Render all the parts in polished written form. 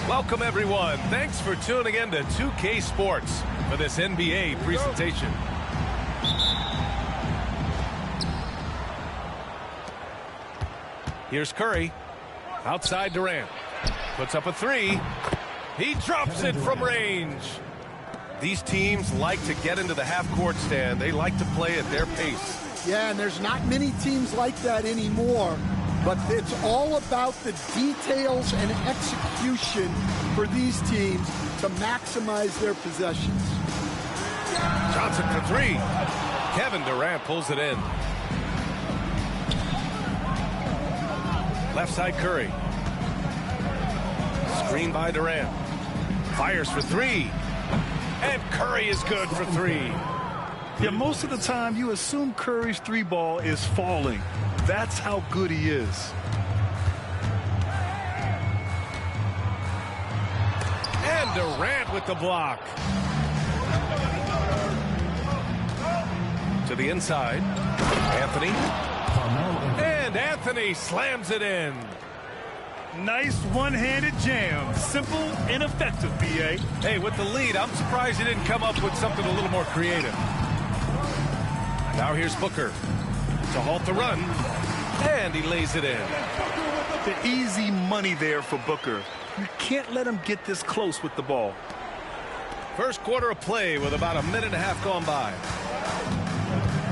Welcome, everyone. Thanks for tuning in to 2K Sports for this NBA presentation. Here's Curry. Outside Durant. Puts up a three. He drops it from range. These teams like to get into the half-court stand. They like to play at their pace. Yeah, and there's not many teams like that anymore. But it's all about the details and execution for these teams to maximize their possessions. Johnson for three. Kevin Durant pulls it in. Left side Curry. Screen by Durant. Fires for three. And Curry is good for three. Yeah, most of the time you assume Curry's three ball is falling. That's how good he is. And Durant with the block. To the inside. Anthony. And Anthony slams it in. Nice one-handed jam. Simple and effective, B.A. Hey, with the lead, I'm surprised he didn't come up with something a little more creative. Now here's Booker to halt the run. And he lays it in. The easy money there for Booker. You can't let him get this close with the ball. First quarter of play with about a minute and a half gone by.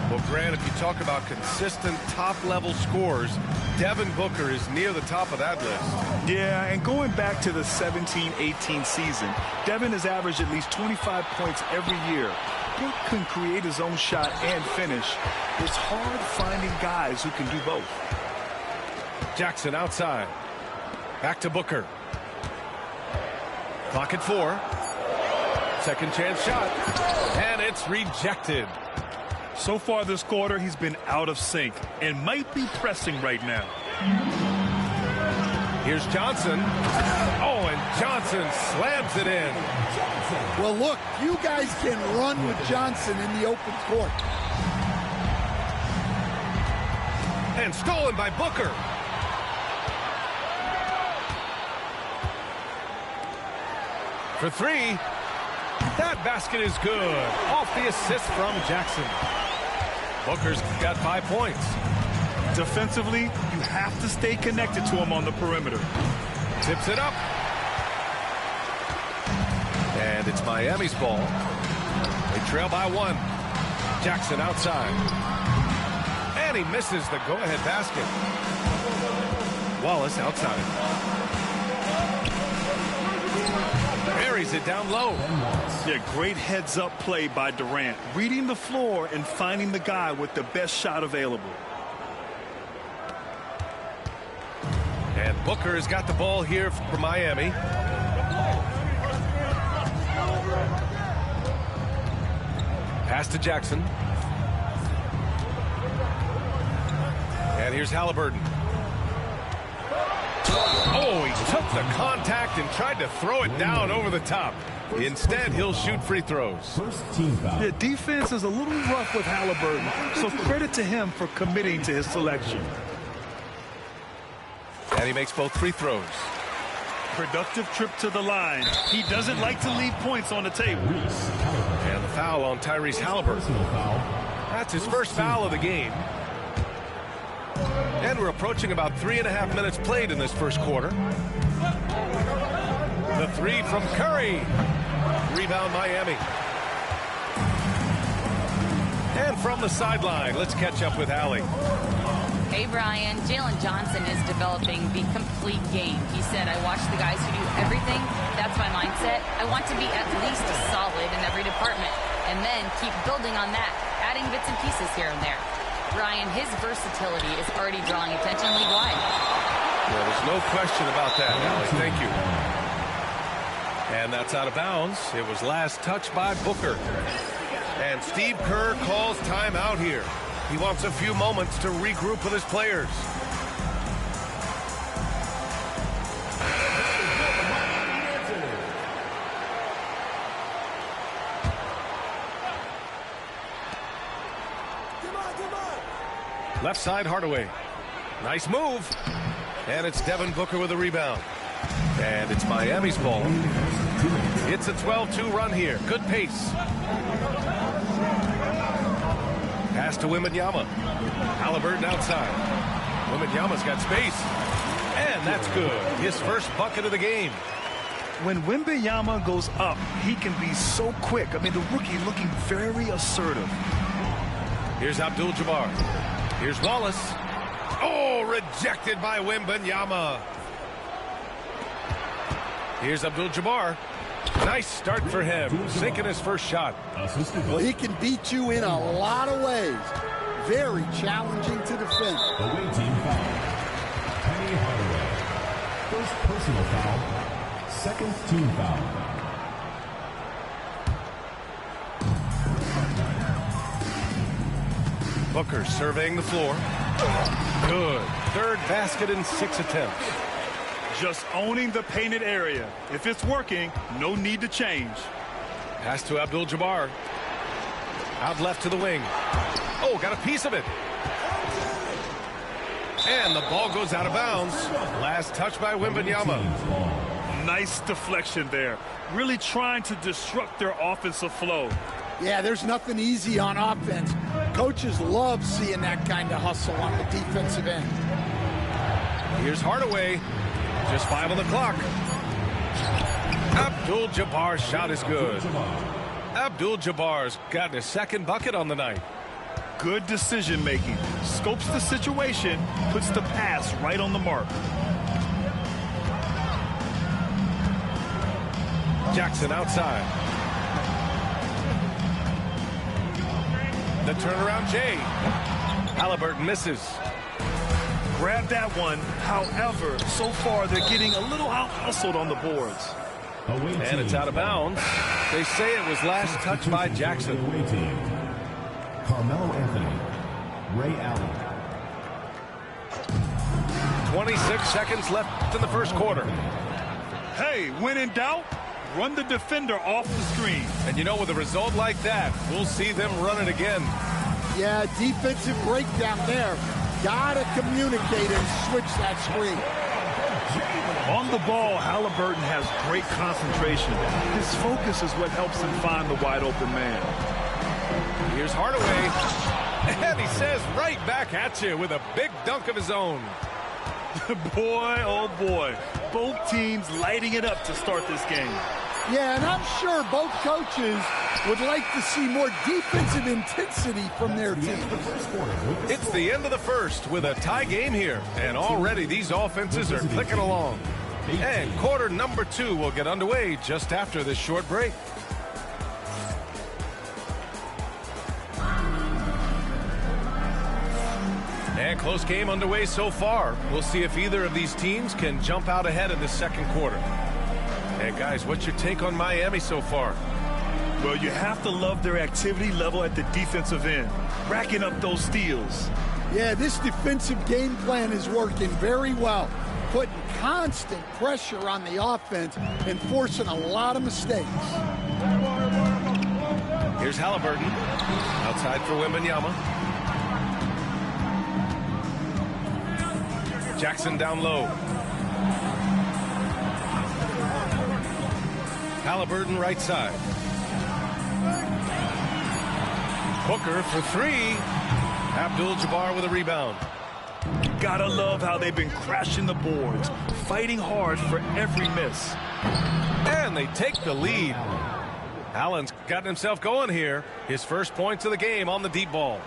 Well, Grant, if you talk about consistent top-level scores, Devin Booker is near the top of that list. Yeah, and going back to the 17-18 season, Devin has averaged at least 25 points every year. He can create his own shot and finish. It's hard finding guys who can do both. Jackson outside. Back to Booker. Clock at 4. Second chance shot. And it's rejected. So far this quarter, he's been out of sync and might be pressing right now. Here's Johnson. Oh, and Johnson slams it in. Well, look, you guys can run with Johnson in the open court. And stolen by Booker. For three. That basket is good. Off the assist from Jackson. Booker's got 5 points. Defensively, you have to stay connected to him on the perimeter. Tips it up. And it's Miami's ball. They trail by 1. Jackson outside. And he misses the go-ahead basket. Wallace outside. Buries it down low. Yeah, great heads-up play by Durant. Reading the floor and finding the guy with the best shot available. And Booker has got the ball here for Miami. Pass to Jackson. And here's Halliburton. Oh, he took the contact and tried to throw it down over the top. Instead, he'll shoot free throws. The defense is a little rough with Halliburton, so credit to him for committing to his selection. And he makes both free throws. Productive trip to the line. He doesn't like to leave points on the table. And the foul on Tyrese Halliburton. That's his first foul of the game. And we're approaching about 3.5 minutes played in this first quarter. The three from Curry. Rebound Miami. And from the sideline, let's catch up with Allie. Hey, Brian. Jalen Johnson is developing the complete game. He said, I watch the guys who do everything. That's my mindset. I want to be at least solid in every department and then keep building on that, adding bits and pieces here and there. Brian, his versatility is already drawing attention league-wide. Well, there's no question about that, Allie. Thank you. And that's out of bounds. It was last touched by Booker. And Steve Kerr calls timeout here. He wants a few moments to regroup with his players. Left side, Hardaway. Nice move. And it's Devin Booker with a rebound. And it's Miami's ball. It's a 12-2 run here. Good pace. Pass to Wembanyama. Halliburton outside. Wembanyama's got space. And that's good. His first bucket of the game. When Wembanyama goes up, he can be so quick. I mean, the rookie looking very assertive. Here's Abdul-Jabbar. Here's Wallace. Oh, rejected by Wembanyama. Here's Abdul-Jabbar. Nice start for him, sinking his first shot. Well, he can beat you in a lot of ways. Very challenging to defend. Away team foul. Penny Hardaway. First personal foul. Second team foul. Booker surveying the floor. Good. Third basket in 6 attempts. Just owning the painted area. If it's working, no need to change. Pass to Abdul-Jabbar. Out left to the wing. Oh, got a piece of it. And the ball goes out of bounds. Last touch by Wembanyama. Nice deflection there. Really trying to disrupt their offensive flow. Yeah, there's nothing easy on offense. Coaches love seeing that kind of hustle on the defensive end. Here's Hardaway. Just 5 on the clock. Abdul-Jabbar's shot is good. Abdul-Jabbar's gotten his second bucket on the night. Good decision making. Scopes the situation, puts the pass right on the mark. Jackson outside. The turnaround Jay. Halliburton misses. Grab that one. However, so far they're getting a little out-hustled on the boards. And it's out of bounds. They say it was last touched by Jackson. Away team. Carmelo Anthony. Ray Allen. 26 seconds left in the first quarter. Hey, when in doubt, run the defender off the screen. And you know, with a result like that, we'll see them run it again. Yeah, defensive breakdown there. Gotta communicate and switch that screen. On the ball, Halliburton has great concentration. His focus is what helps him find the wide open man. Here's Hardaway. And he says right back at you with a big dunk of his own. Boy, oh boy. Both teams lighting it up to start this game. Yeah, and I'm sure both coaches would like to see more defensive intensity from their team. It's the end of the first with a tie game here. And already these offenses are clicking along. And quarter number 2 will get underway just after this short break. And close game underway so far. We'll see if either of these teams can jump out ahead in the second quarter. And guys, what's your take on Miami so far? Well, you have to love their activity level at the defensive end, racking up those steals. Yeah, this defensive game plan is working very well, putting constant pressure on the offense and forcing a lot of mistakes. Here's Halliburton. Outside for Wembanyama. Jackson down low. Halliburton right side. Booker for 3. Abdul-Jabbar with a rebound. Gotta love how they've been crashing the boards, fighting hard for every miss. And they take the lead. Allen's gotten himself going here. His first points of the game on the deep ball.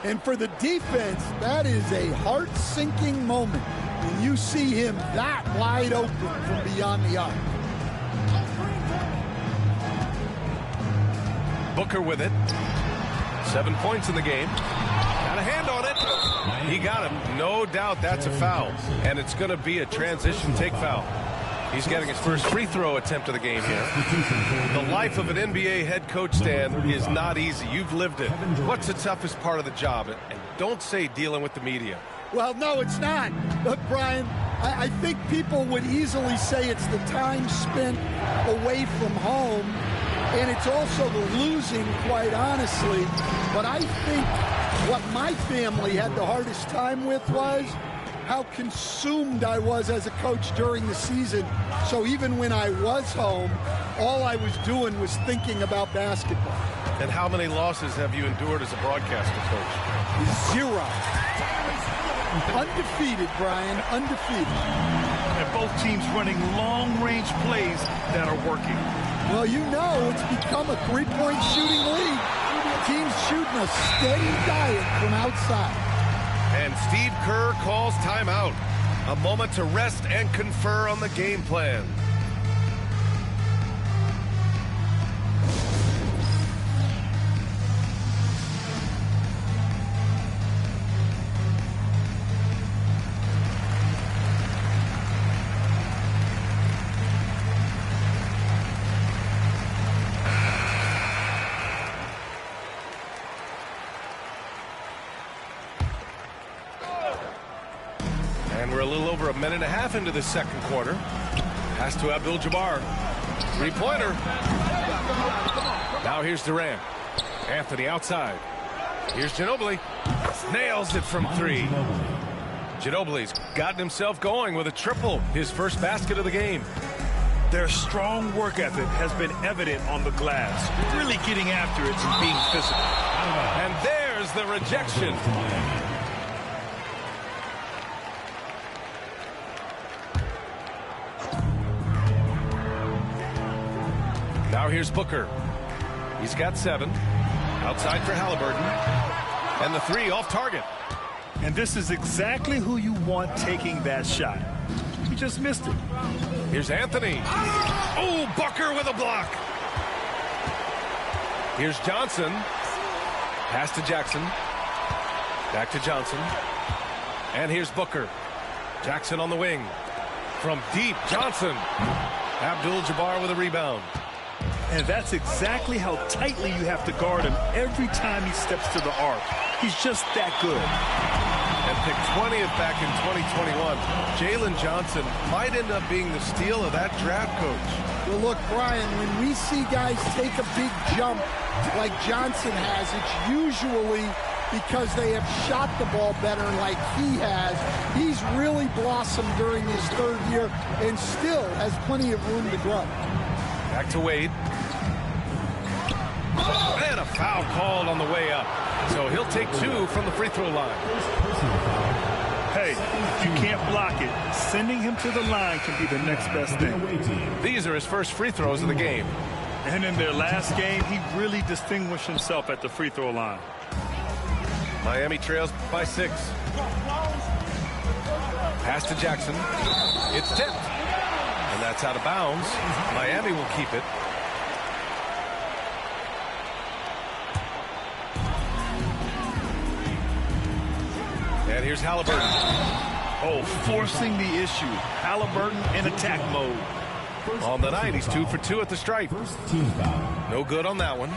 And for the defense, that is a heart-sinking moment when you see him that wide open from beyond the arc. Booker with it. 7 points in the game. Got a hand on it. He got him. No doubt that's a foul. And it's going to be a transition take foul. He's getting his first free throw attempt of the game here. The life of an NBA head coach, Stan, is not easy. You've lived it. What's the toughest part of the job? And don't say dealing with the media. Well, no, it's not. Look, Brian, I think people would easily say it's the time spent away from home, and it's also the losing, quite honestly. But I think what my family had the hardest time with was how consumed I was as a coach during the season. So even when I was home, all I was doing was thinking about basketball. And how many losses have you endured as a broadcaster, Coach? 0. Undefeated, Brian, undefeated. And both teams running long-range plays that are working. Well, you know it's become a three-point shooting league. Teams shooting a steady diet from outside. And Steve Kerr calls timeout. A moment to rest and confer on the game plan. And we're a little over a minute and a half into the second quarter. Pass to Abdul-Jabbar. Three-pointer. Now here's Durant. Anthony outside. Here's Ginobili. Nails it from 3. Ginobili's gotten himself going with a triple. His first basket of the game. Their strong work ethic has been evident on the glass. Really getting after it and being physical. And there's the rejection. Now here's Booker. He's got 7. Outside for Halliburton. And the 3 off target. And this is exactly who you want taking that shot. He just missed it. Here's Anthony. Oh, Booker with a block. Here's Johnson. Pass to Jackson. Back to Johnson. And here's Booker. Jackson on the wing. From deep, Johnson. Abdul-Jabbar with a rebound. And that's exactly how tightly you have to guard him every time he steps to the arc. He's just that good. And picked 20th back in 2021. Jalen Johnson might end up being the steal of that draft, Coach. Well, look, Brian, when we see guys take a big jump like Johnson has, it's usually because they have shot the ball better like he has. He's really blossomed during his 3rd year and still has plenty of room to grow. Back to Wade. And a foul called on the way up. So he'll take 2 from the free throw line. Hey, if you can't block it, sending him to the line can be the next best thing. These are his first free throws of the game. And in their last game, he really distinguished himself at the free throw line. Miami trails by 6. Pass to Jackson. It's tipped. And that's out of bounds. Miami will keep it. And here's Halliburton. Oh, forcing the issue. Halliburton in attack mode. On the night, he's 2 for 2 at the stripe. First team foul. No good on that one.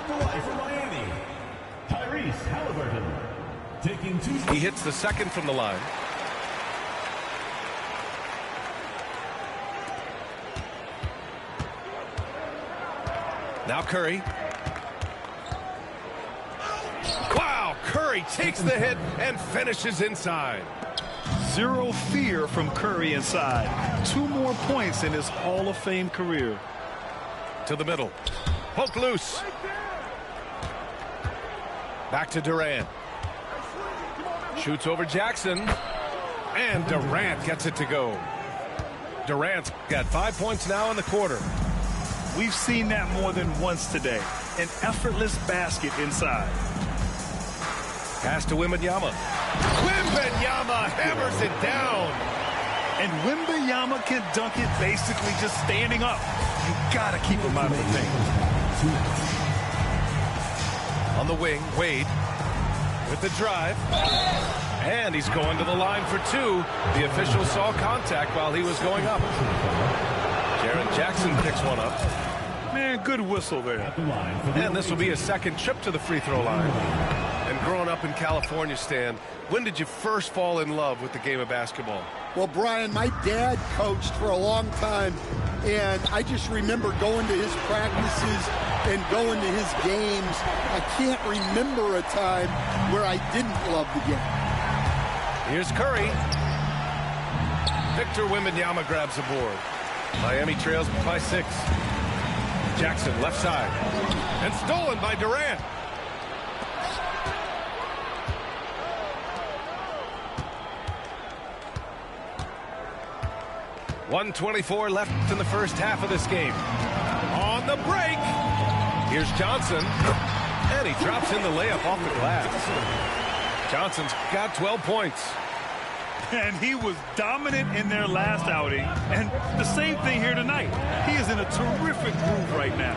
For Miami, Tyrese Halliburton taking 2. He hits the second from the line. Now Curry. Wow, Curry takes the hit and finishes inside. Zero fear from Curry inside. 2 more points in his Hall of Fame career. To the middle. Poke loose. Back to Durant. Shoots over Jackson. And Durant gets it to go. Durant's got 5 points now in the quarter. We've seen that more than once today. An effortless basket inside. Pass to Wembanyama. Wembanyama hammers it down. And Wembanyama can dunk it basically just standing up. You gotta keep him out of the paint. On the wing, Wade with the drive. And he's going to the line for 2. The official saw contact while he was going up. Jaren Jackson picks one up. Man, good whistle there. And this will be a second trip to the free throw line. And growing up in California, Stan, when did you first fall in love with the game of basketball? Well, Brian, my dad coached for a long time, and I just remember going to his practices and going to his games. I can't remember a time where I didn't love the game. Here's Curry. Victor Wembanyama grabs the board. Miami trails by 6. Jackson left side. And stolen by Durant. .124 left in the first half of this game. On the break. Here's Johnson. And he drops in the layup off the glass. Johnson's got 12 points. And he was dominant in their last outing. And the same thing here tonight. He is in a terrific groove right now.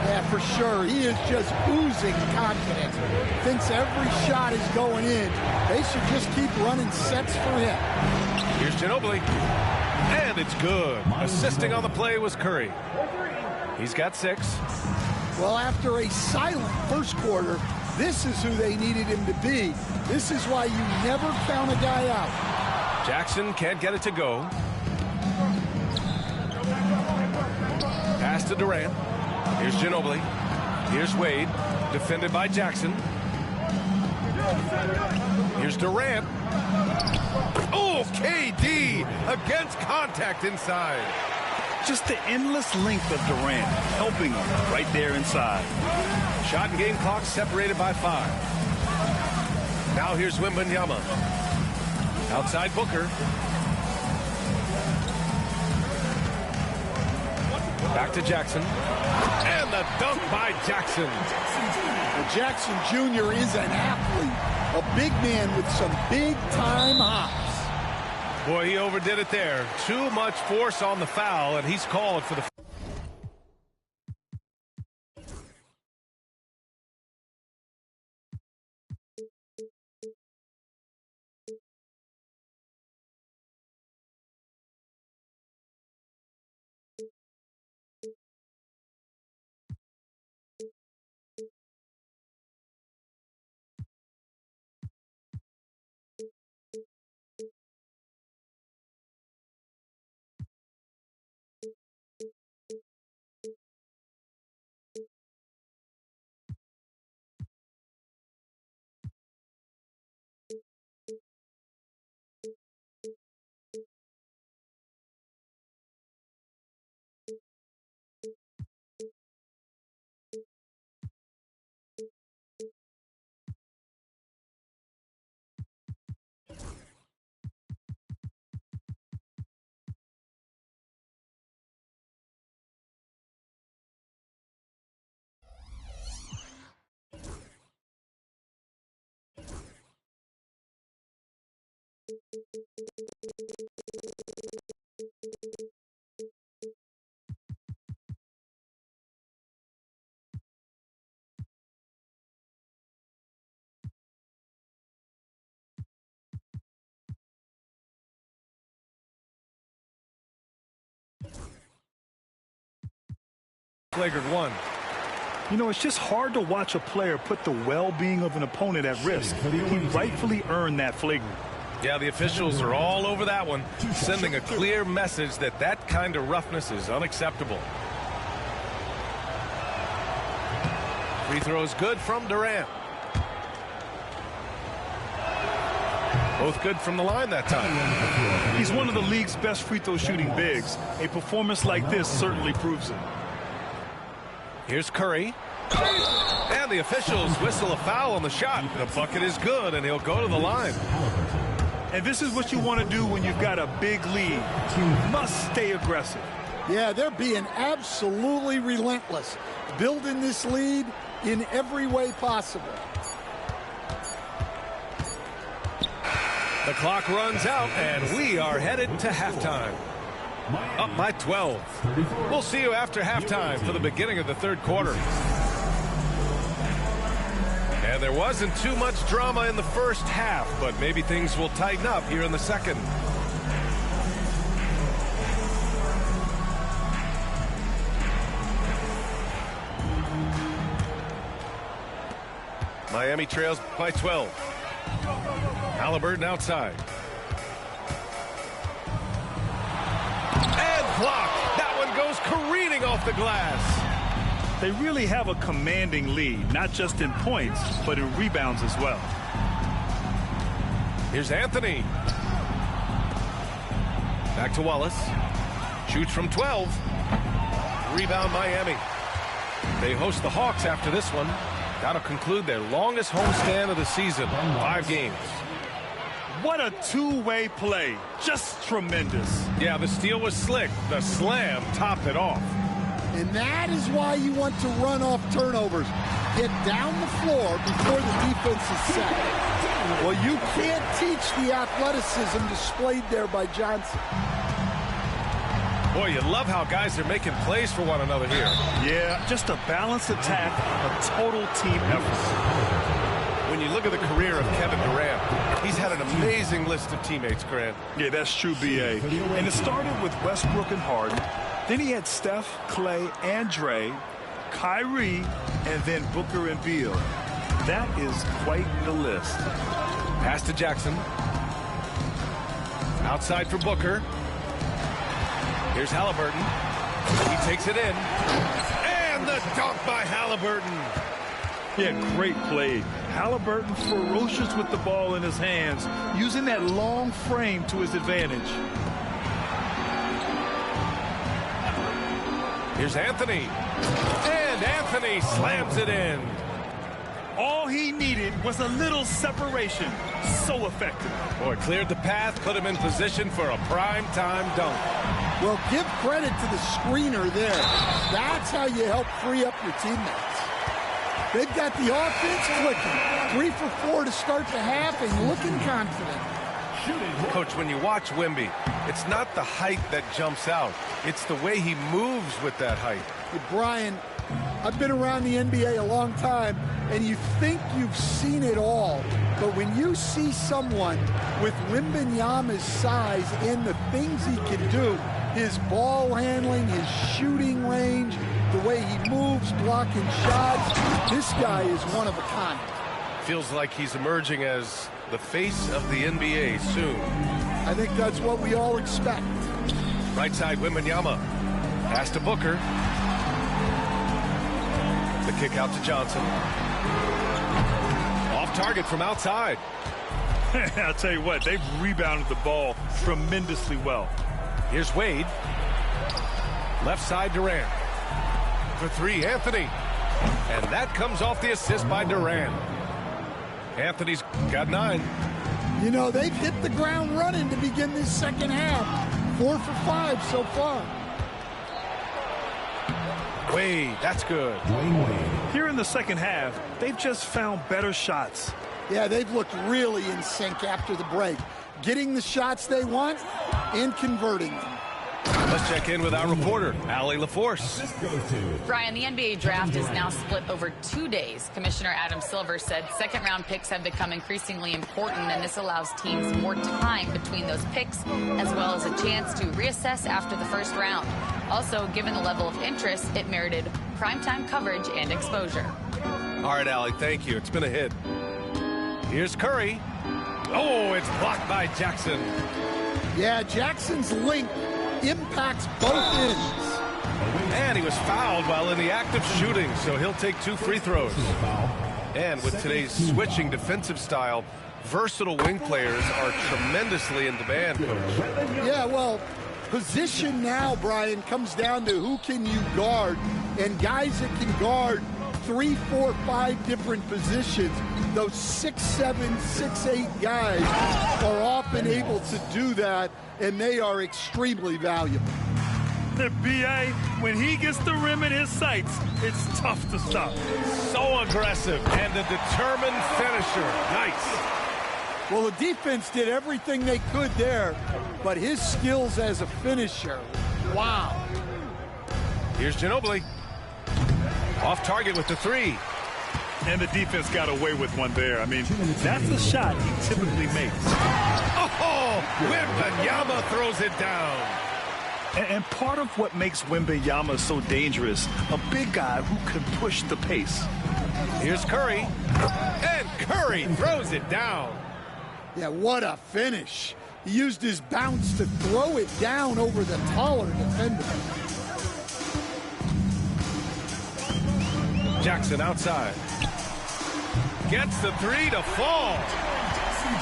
Yeah, for sure. He is just oozing confidence. Thinks every shot is going in. They should just keep running sets for him. Here's Ginobili. And it's good. Assisting on the play was Curry. He's got 6. Well, after a silent first quarter, this is who they needed him to be. This is why you never count a guy out. Jackson can't get it to go. Pass to Durant. Here's Ginobili. Here's Wade. Defended by Jackson. Here's Durant. Oh, KD against contact inside. Just the endless length of Durant helping him right there inside. Shot and game clock separated by 5. Now here's Wembanyama. Outside Booker. Back to Jackson. And the dunk by Jackson. Well, Jackson Jr. is an athlete. A big man with some big-time hops. Boy, he overdid it there. Too much force on the foul, and he's called for the... Flagrant 1. You know, it's just hard to watch a player put the well-being of an opponent at risk. He rightfully earned that flagrant. Yeah, the officials are all over that one, sending a clear message that that kind of roughness is unacceptable. Free throw is good from Durant. Both good from the line that time. He's one of the league's best free throw shooting bigs. A performance like this certainly proves it. Here's Curry. And the officials whistle a foul on the shot. The bucket is good, and he'll go to the line. And this is what you want to do when you've got a big lead. You must stay aggressive. Yeah, they're being absolutely relentless, building this lead in every way possible. The clock runs out, and we are headed to halftime. Up by 12. We'll see you after halftime for the beginning of the third quarter. And there wasn't too much drama in the first half, but maybe things will tighten up here in the second. Miami trails by 12. Halliburton outside. And blocked. That one goes careening off the glass. They really have a commanding lead, not just in points, but in rebounds as well. Here's Anthony. Back to Wallace. Shoots from 12. Rebound Miami. They host the Hawks after this one. That'll conclude their longest homestand of the season. 5 games. What a two-way play. Just tremendous. Yeah, the steal was slick. The slam topped it off. And that is why you want to run off turnovers. Get down the floor before the defense is set. Well, you can't teach the athleticism displayed there by Johnson. Boy, you love how guys are making plays for one another here. Yeah, just a balanced attack, a total team effort. When you look at the career of Kevin Durant, he's had an amazing list of teammates, Grant. Yeah, that's true, B.A. And it started with Westbrook and Harden. Then he had Steph, Clay, and Dre, Kyrie, and then Booker and Beal. That is quite the list. Pass to Jackson. Outside for Booker. Here's Halliburton. He takes it in. And the dunk by Halliburton. Yeah, great play. Halliburton ferocious with the ball in his hands, using that long frame to his advantage. Here's Anthony. And Anthony slams it in. All he needed was a little separation. So effective. Boy, cleared the path, put him in position for a prime-time dunk. Well, give credit to the screener there. That's how you help free up your teammates. They've got the offense clicking. 3 for 4 to start the half and looking confident. Coach, when you watch Wemby, it's not the height that jumps out. It's the way he moves with that height. Hey, Brian, I've been around the NBA a long time, and you think you've seen it all. But when you see someone with Wembanyama's size and the things he can do, his ball handling, his shooting range, the way he moves, blocking shots, this guy is one of a kind. Feels like he's emerging as the face of the NBA soon. I think that's what we all expect. Right side, Wembanyama. Pass to Booker. The kick out to Johnson. Off target from outside. I'll tell you what, they've rebounded the ball tremendously well. Here's Wade. Left side, Durant. For 3, Anthony. And that comes off the assist by Durant. Anthony's got 9. You know, they've hit the ground running to begin this second half. 4 for 5 so far. Wade, that's good. Here in the second half, they've just found better shots. Yeah, they've looked really in sync after the break. Getting the shots they want and converting them. Let's check in with our reporter, Allie LaForce. Brian, the NBA draft is now split over 2 days. Commissioner Adam Silver said second-round picks have become increasingly important, and this allows teams more time between those picks, as well as a chance to reassess after the first round. Also, given the level of interest, it merited primetime coverage and exposure. All right, Allie, thank you. It's been a hit. Here's Curry. Oh, it's blocked by Jackson. Yeah, Jackson's link impacts both ends. And he was fouled while in the act of shooting, so he'll take 2 free throws. And with today's switching defensive style, versatile wing players are tremendously in demand, Coach. Yeah, well, position now, Brian, comes down to who can you guard. And guys that can guard 3, 4, 5 different positions, those 6'7", 6'8" guys are often able to do that, and they are extremely valuable. The B.A., when he gets the rim in his sights, it's tough to stop. So aggressive and a determined finisher. Nice. Well, the defense did everything they could there, but his skills as a finisher, wow. Here's Ginobili. Off target with the 3. And the defense got away with one there. I mean, that's the shot he typically makes. Oh, Wembanyama throws it down. And part of what makes Wembanyama so dangerous, a big guy who can push the pace. Here's Curry. And Curry throws it down. Yeah, what a finish. He used his bounce to throw it down over the taller defender. Jackson outside. Gets the 3 to fall.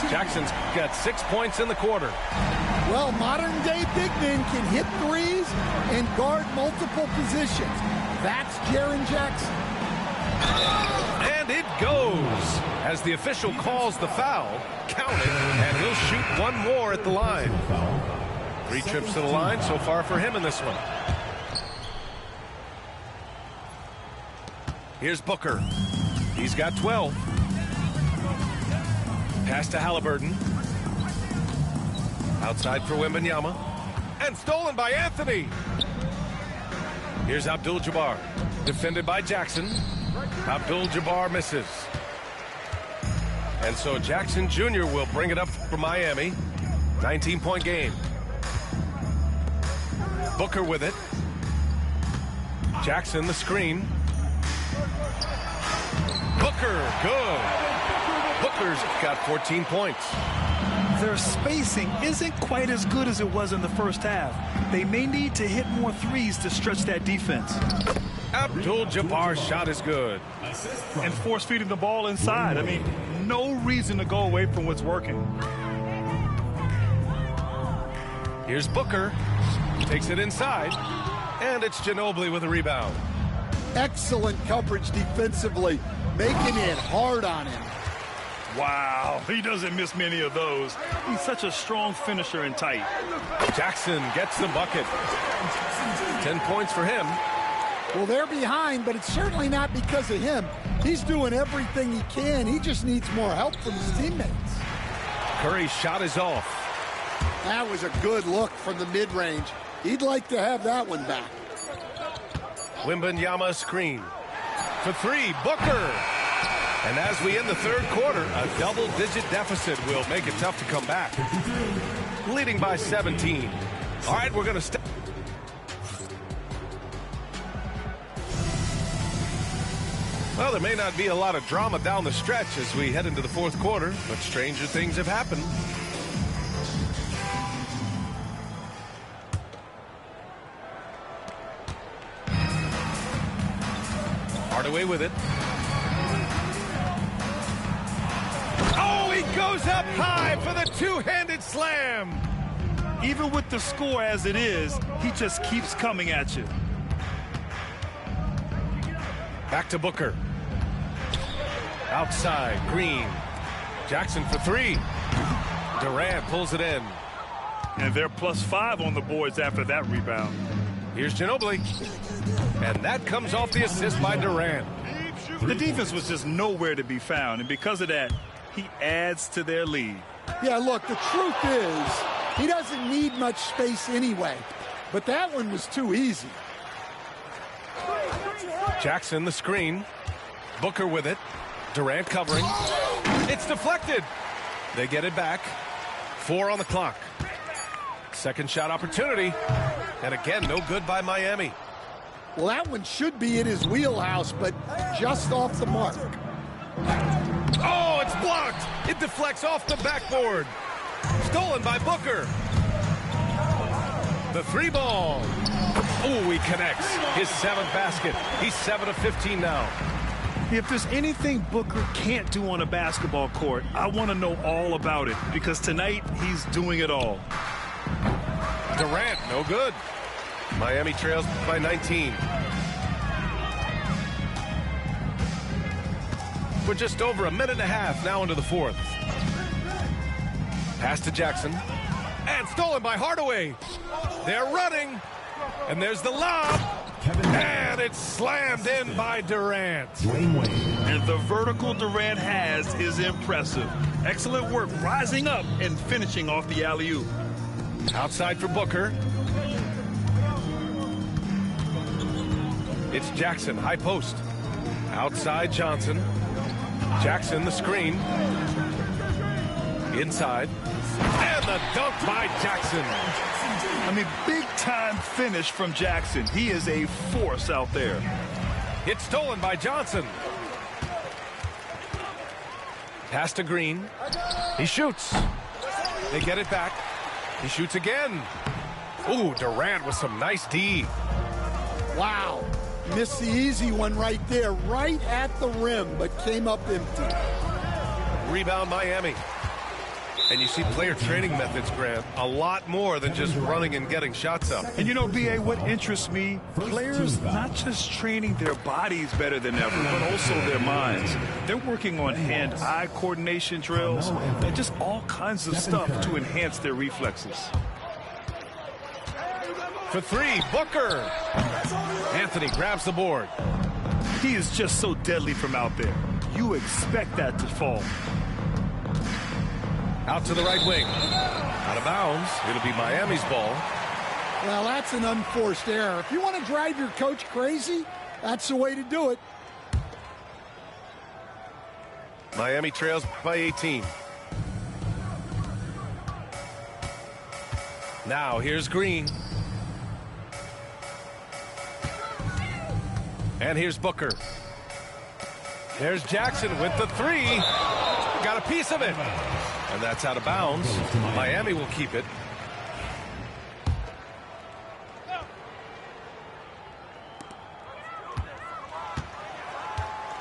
Jackson's got 6 points in the quarter. Well, modern-day big men can hit threes and guard multiple positions. That's Jaren Jackson. And it goes as the official calls the foul. Count it, and he'll shoot one more at the line. 3 trips to the line so far for him in this one. Here's Booker. He's got 12. Pass to Halliburton. Outside for Wembanyama. And stolen by Anthony. Here's Abdul-Jabbar. Defended by Jackson. Abdul-Jabbar misses. And so Jackson Jr. will bring it up for Miami. 19-point game. Booker with it. Jackson the screen. Booker, good. Booker's got 14 points. Their spacing isn't quite as good as it was in the first half. They may need to hit more threes to stretch that defense. Abdul-Jabbar's shot is good. And force feeding the ball inside. I mean, no reason to go away from what's working. Here's Booker. Takes it inside. And it's Ginobili with a rebound. Excellent coverage defensively, making it hard on him. Wow, he doesn't miss many of those. He's such a strong finisher and tight. Jackson gets the bucket. 10 points for him. Well, they're behind, but it's certainly not because of him. He's doing everything he can. He just needs more help from his teammates. Curry's shot is off. That was a good look from the mid-range. He'd like to have that one back. Wembanyama screen. For 3, Booker. And as we end the third quarter, a double-digit deficit will make it tough to come back. Leading by 17. All right, we're going to step. Well, there may not be a lot of drama down the stretch as we head into the fourth quarter, but stranger things have happened. Hardaway with it. Oh, he goes up high for the two-handed slam. Even with the score as it is, he just keeps coming at you. Back to Booker. Outside, Green. Jackson for 3. Durant pulls it in. And they're +5 on the boards after that rebound. Here's Ginobili. And that comes off the assist by Durant. The defense was just nowhere to be found, and because of that, he adds to their lead. Yeah, look, the truth is, he doesn't need much space anyway. But that one was too easy. Jackson the screen. Booker with it. Durant covering. It's deflected. They get it back. 4 on the clock. Second shot opportunity. And again, no good by Miami. Well, that one should be in his wheelhouse, but just off the mark. Oh, it's blocked. It deflects off the backboard. Stolen by Booker. The 3 ball. Oh, he connects. His 7th basket. He's 7 of 15 now. If there's anything Booker can't do on a basketball court, I want to know all about it, because tonight he's doing it all. Durant, no good. Miami trails by 19. We're just over a minute and a half now into the fourth. Pass to Jackson. And stolen by Hardaway. They're running. And there's the lob. And it's slammed in by Durant. And the vertical Durant has is impressive. Excellent work rising up and finishing off the alley-oop. Outside for Booker. It's Jackson, high post. Outside Johnson. Jackson the screen. Inside. And the dunk by Jackson. I mean, big-time finish from Jackson. He is a force out there. It's stolen by Johnson. Pass to Green. He shoots. They get it back. He shoots again. Ooh, Durant with some nice D. Wow. Missed the easy one right there, right at the rim, but came up empty. Rebound Miami. And you see player training methods, Grant, a lot more than just running and getting shots up. And you know, B.A., what interests me, players not just training their bodies better than ever, but also their minds. They're working on hand-eye coordination drills and just all kinds of stuff to enhance their reflexes. For three, Booker. Anthony grabs the board. He is just so deadly from out there. You expect that to fall. Out to the right wing. Out of bounds. It'll be Miami's ball. Well, that's an unforced error. If you want to drive your coach crazy, that's the way to do it. Miami trails by 18. Now here's Green. And here's Booker. There's Jackson with the three. Got a piece of it. And that's out of bounds. Miami will keep it.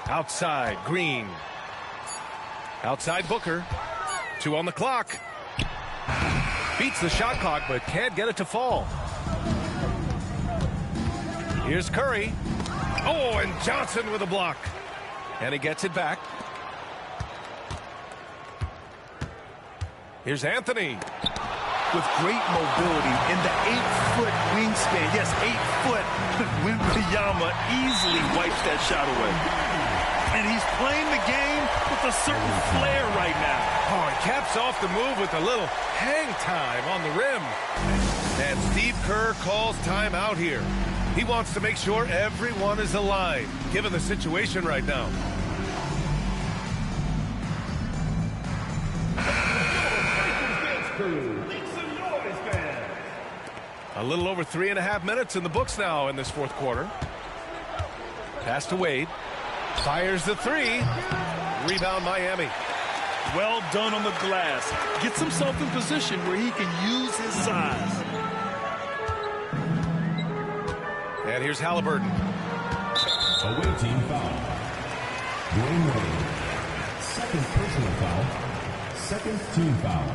Outside, Green. Outside, Booker. 2 on the clock. Beats the shot clock, but can't get it to fall. Here's Curry. Oh, and Johnson with a block. And he gets it back. Here's Anthony. With great mobility in the 8-foot wingspan. Yes, 8 foot. Wembanyama easily wipes that shot away. And he's playing the game with a certain flair right now. Oh, he caps off the move with a little hang time on the rim. And Steve Kerr calls timeout here. He wants to make sure everyone is aligned, given the situation right now. A little over 3.5 minutes in the books now in this fourth quarter. Pass to Wade. Fires the three. Rebound Miami. Well done on the glass. Gets himself in position where he can use his size. And here's Halliburton. Away team foul. Dwayne Wade. Second personal foul. Second team foul.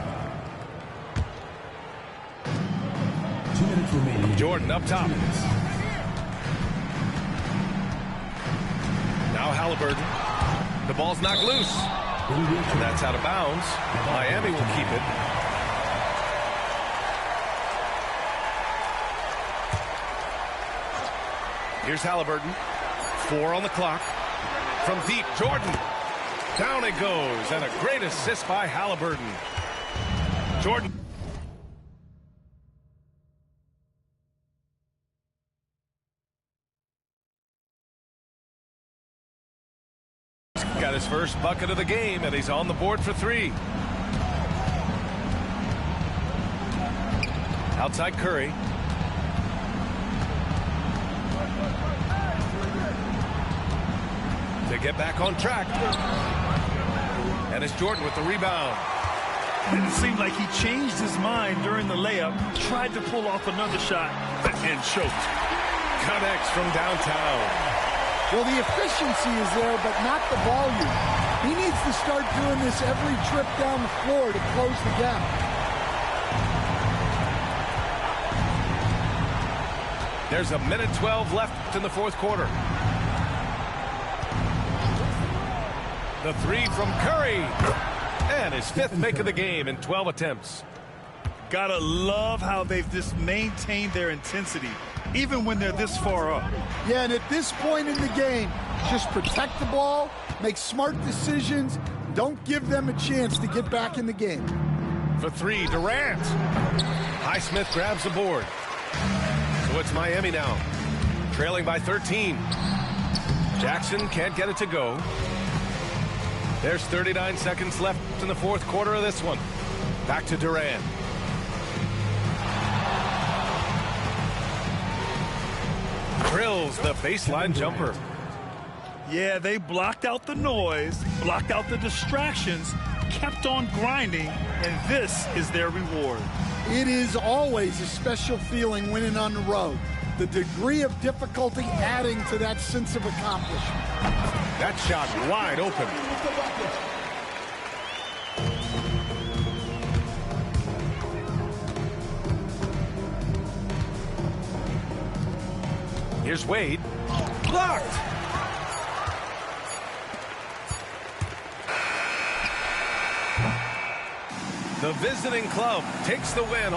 2 minutes remaining. Jordan up top. Now Halliburton. The ball's knocked loose. And that's out of bounds. Miami will keep it. Here's Halliburton. 4 on the clock. From deep, Jordan. Down it goes. And a great assist by Halliburton. Jordan. Got his first bucket of the game, and he's on the board for 3. Outside Curry. To get back on track. And it's Jordan with the rebound. It seemed like he changed his mind during the layup, tried to pull off another shot, and choked. Connects from downtown. Well, the efficiency is there, but not the volume. He needs to start doing this every trip down the floor to close the gap. There's a minute 12 left in the fourth quarter. The three from Curry. And his 5th make of the game in 12 attempts. Gotta love how they've just maintained their intensity, even when they're this far up. Yeah, and at this point in the game, just protect the ball, make smart decisions, don't give them a chance to get back in the game. For 3, Durant. Highsmith grabs the board. So it's Miami now, trailing by 13. Jackson can't get it to go. There's 39 seconds left in the fourth quarter of this one. Back to Durant. Drills the baseline jumper. Yeah, they blocked out the noise, blocked out the distractions, kept on grinding, and this is their reward. It is always a special feeling winning on the road. The degree of difficulty adding to that sense of accomplishment. That shot wide open. Here's Wade. Blocked. The visiting club takes the win.